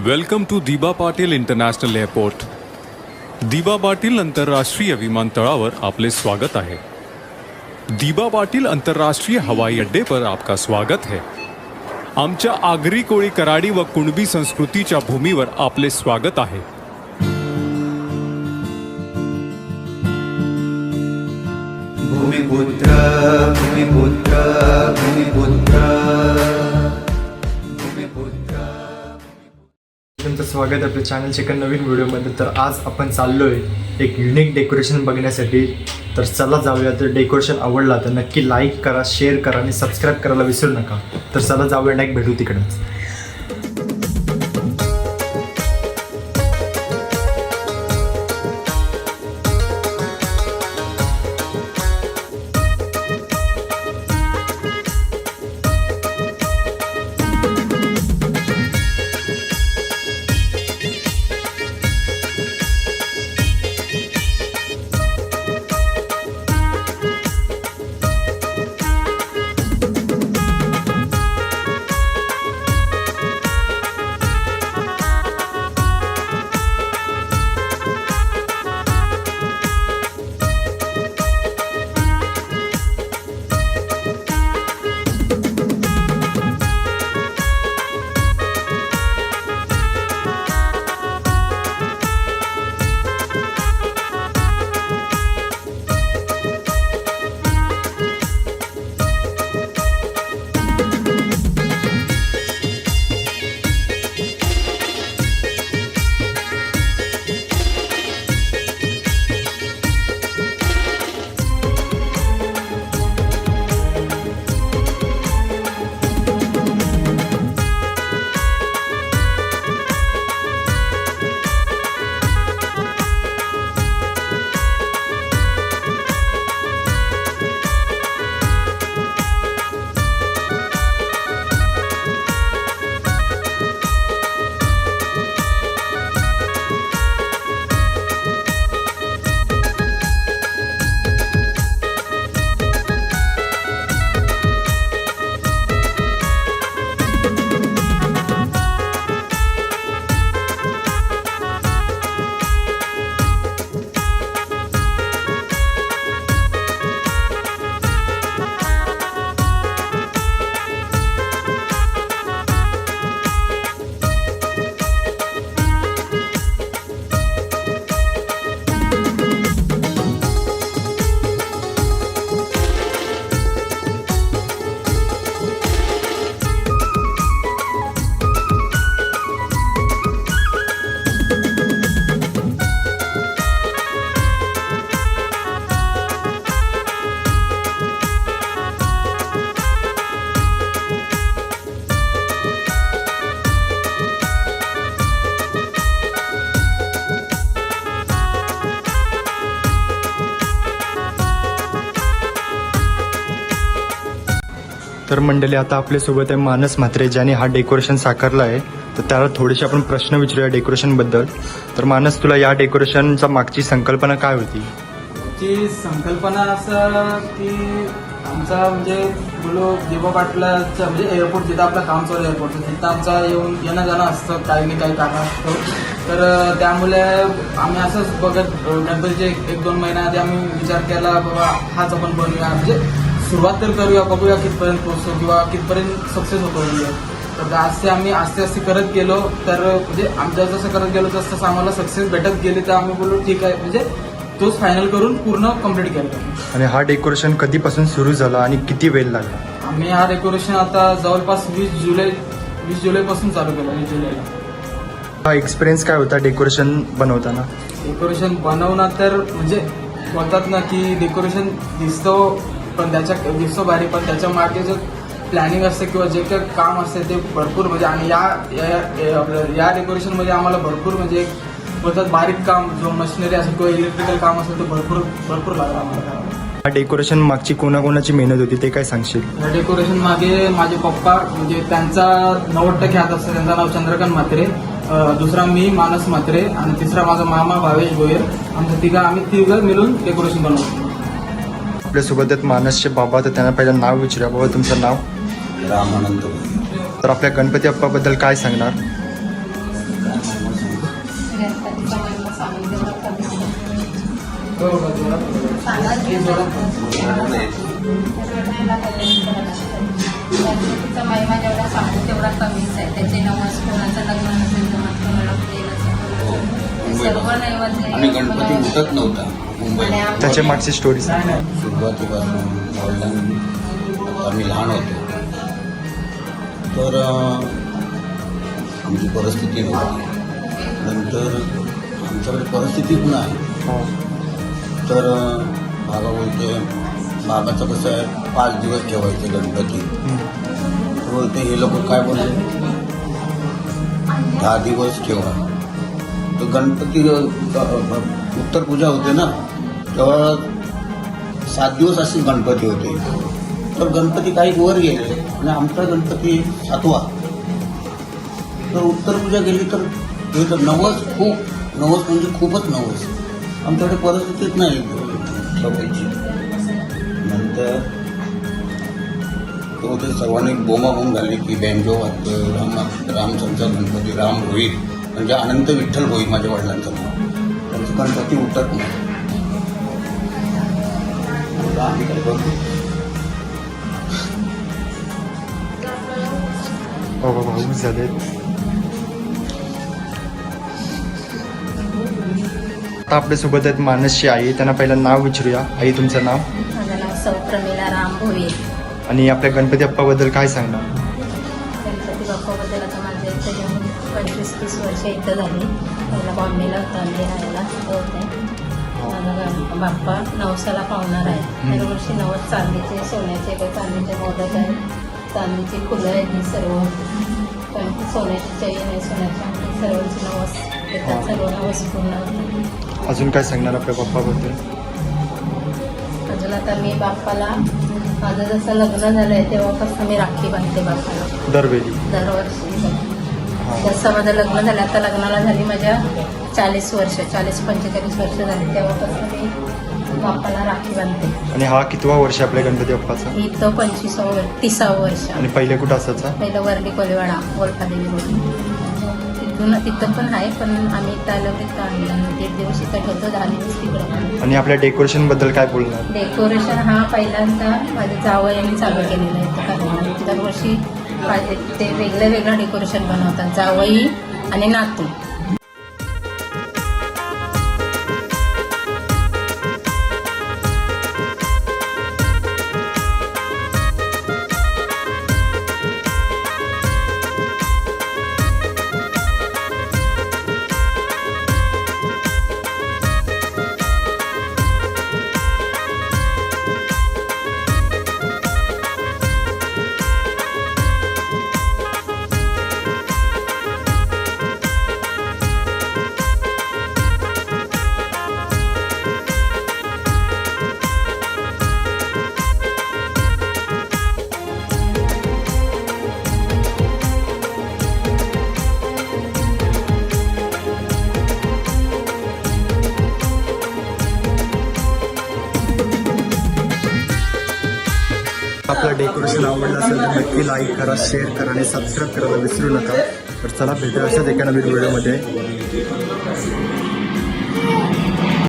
Welcome to दिबा Patil international airport. दिबा पाटील आंतरराष्ट्रीय विमानतळावर आपले स्वागत आहे. दिबा पाटील अंतर्राष्ट्रीय हवाई अड्डे पर आपका स्वागत है. आमच्या आगरी कोळी कराडी व कुणबी संस्कृतीच्या भूमीवर आपले स्वागत आहे. भूमिपुत्र भूमिपुत्र भूमिपुत्र तुमचं स्वागत आहे आपल्या चॅनलच्या एका नवीन व्हिडिओमध्ये. तर आज आपण चाललो आहे एक युनिक डेकोरेशन बघण्यासाठी. तर चला जाऊया. तर डेकोरेशन आवडला तर नक्की लाईक करा, शेअर करा आणि सबस्क्राईब करायला विसरू नका. तर चला जाऊया, डायरेक्ट भेटू तिकडंच. तर मंडळी, आता आपल्यासोबत आहे मानस म्हात्रे, ज्याने हा डेकोरेशन साकारला आहे. तर त्याला थोडेसे आपण प्रश्न विचारूया डेकोरेशनबद्दल. तर मानस, तुला या डेकोरेशनचा मागची संकल्पना काय होती? ची संकल्पना असं की आमचा म्हणजे बोलो दिबा पाटलाचं म्हणजे एअरपोर्ट जिथं आपलं काम चालू आहे एअरपोर्टचं, तिथं आमचा येणं जाणं असतं काही नाही काही कारण असतं. तर त्यामुळे आम्ही असंच बघत गणपतीचे एक दोन महिना आधी आम्ही विचार केला बाबा हाच आपण बनवूया, म्हणजे सुरुवात तर करूया, बघूया कितपर्यंत पोहोचतो किंवा कितपर्यंत सक्सेस होतो. तर आजचे आम्ही आस्ते करत गेलो. तर म्हणजे आमच्या जसं करत गेलो तसं आम्हाला सक्सेस भेटत गेली. तर आम्ही बोललो ठीक आहे, म्हणजे तोच फायनल करून पूर्ण कम्प्लीट केलं. आणि हा डेकोरेशन कधीपासून सुरू झाला आणि किती वेळ लागला? आम्ही हा डेकोरेशन आता जवळपास 20 जुलैपासून चालू केलं. 20 जुलैला. हा एक्सपिरियन्स काय होता डेकोरेशन बनवताना? डेकोरेशन बनवणं तर म्हणजे बोलतात ना की डेकोरेशन दिसतो भारी, पण त्याच्या मागे जो प्लॅनिंग असते किंवा जे काही काम असते ते भरपूर म्हणजे. आणि या डेकोरेशनमध्ये आम्हाला भरपूर म्हणजे बोलतात बारीक काम, जो मशिनरी असेल किंवा इलेक्ट्रिकल काम असेल ते भरपूर लागलं आम्हाला. हा डेकोरेशन मागची कोणाकोणाची मेहनत होती ते काय सांगशील? या डेकोरेशन मागे माझे पप्पा, म्हणजे त्यांचा 90% हात असतं. त्यांचं नाव चंद्रकांत म्हात्रे, दुसरा मी मानस म्हात्रे आणि तिसरा माझा मामा भावेश गोयर. आम्ही तिघं मिळून डेकोरेशन बनवतो. आपल्यासोबत आहेत मानसचे बाबा, तर त्यांना पहिलं नाव विचारूया. बाबा, तुमचं नाव? रामानंद. तर आपल्या गणपती बाप्पाबद्दल काय सांगणार? सांगून तेवढं कमी हो का जोरात? सांगा हे जोरात. गणपतीचा महिमा जेवढा सांगू तेवढा कमीच आहे. त्याचे नवस कोणाचं लग्न नसेल तर मात्र मिळवते सर्व नैवेद्य आणि गणपती उठत नव्हता मुंबईत. त्याच्या मागची स्टोरी नाही नाही सुरुवातीपासून वडिलांनी आम्ही लहान होतो तर आमची परिस्थिती नव्हती. नंतर आमच्याकडे परिस्थितीच नाही. तर बाबा बोलते बाबाचं कसं आहे 5 दिवस ठेवायचे गणपती. तर बोलते हे लोक काय बोलले 10 दिवस ठेवा. तर गणपती उत्तर पूजा होते ना तेव्हा 7 दिवस असे गणपती होते. तर गणपती काही वर गेले आणि आमचा गणपती 7वा. तर उत्तर पूजा गेली तर हे तर नवस म्हणजे खूपच नवस. आमच्याकडे परिस्थितीच नाही ठेवायची. नंतर तो ते सर्वांनी बोंबाबोंब झाली की बँजो वाजतो रामचंद्रचा गणपती राम होईल म्हणजे अनंत विठ्ठल होईल माझ्या वडिलांचं नाव. त्यांचं गणपती उठत नाही. आता आम्ही काय करतो बाबा भाऊ झाले. आता आपल्यासोबत आहेत मानसची आई. त्यांना पहिलं नाव विचारूया. आई तुमचं नाव माझं नाव सौ प्रमिला राम भोये. आणि आपल्या गणपती बाप्पाबद्दल काय सांगणार? गणपती बाप्पाबद्दल आता माझ्या इथं येऊन 25-30 वर्ष इथं झाली. पहिला बॉम्बेला होता आम्ही राहायला होते. माझा बाप्पा नवसाला पावणार आहे. दरवर्षी नवस चांदीचे सोन्याचे चांदीचे मोदक आहे. चांदीची फुलं आहेत ही सर्व. पण सोन्याची चैन आहे सोन्याची अंगठी सर्वांची नवस येतात. सर्व नवस पूर्ण होते. अजून काय सांगणार आपल्या बाप्पाबद्दल? अजून आता मी बाप्पाला माझं जसं लग्न झालं आहे तेव्हापासून मी राखी बांधते बाप्पाला दरवेळी. दरवर्षी. जसं माझं लग्न झालं आता लग्नाला झाली माझ्या 40 वर्ष 40-45 वर्ष झाली तेव्हापासून मी बाप्पाला राखी बांधते. आणि हा कितवा वर्ष आपल्या गणपती बाप्पाचा? इथं 30वं वर्ष. आणि पहिले कुठं असायचा? पहिलं वर्ली कोलेवाडा गोलपादेवी रोड. तिथं पण आहे पण आम्ही इथं आलो तिथं आणलं. 1 दिवस इथं ठेवतो 10 दिवस तिकडं. आणि आपल्या डेकोरेशन बद्दल काय बोलणार? डेकोरेशन हा पहिल्यांदा माझ्या जावयाने चालू केलेलं आहे इथं करायला. दरवर्षी ते वेगळं डेकोरेशन बनवतात जावई आणि नातू. आपलं डेकोरेशन आवडलं असेल तर नक्की लाईक करा, शेअर करा आणि सबस्क्राईब करायला विसरू नका. तर चला भेटूया अशाच एका नवीन व्हिडिओमध्ये.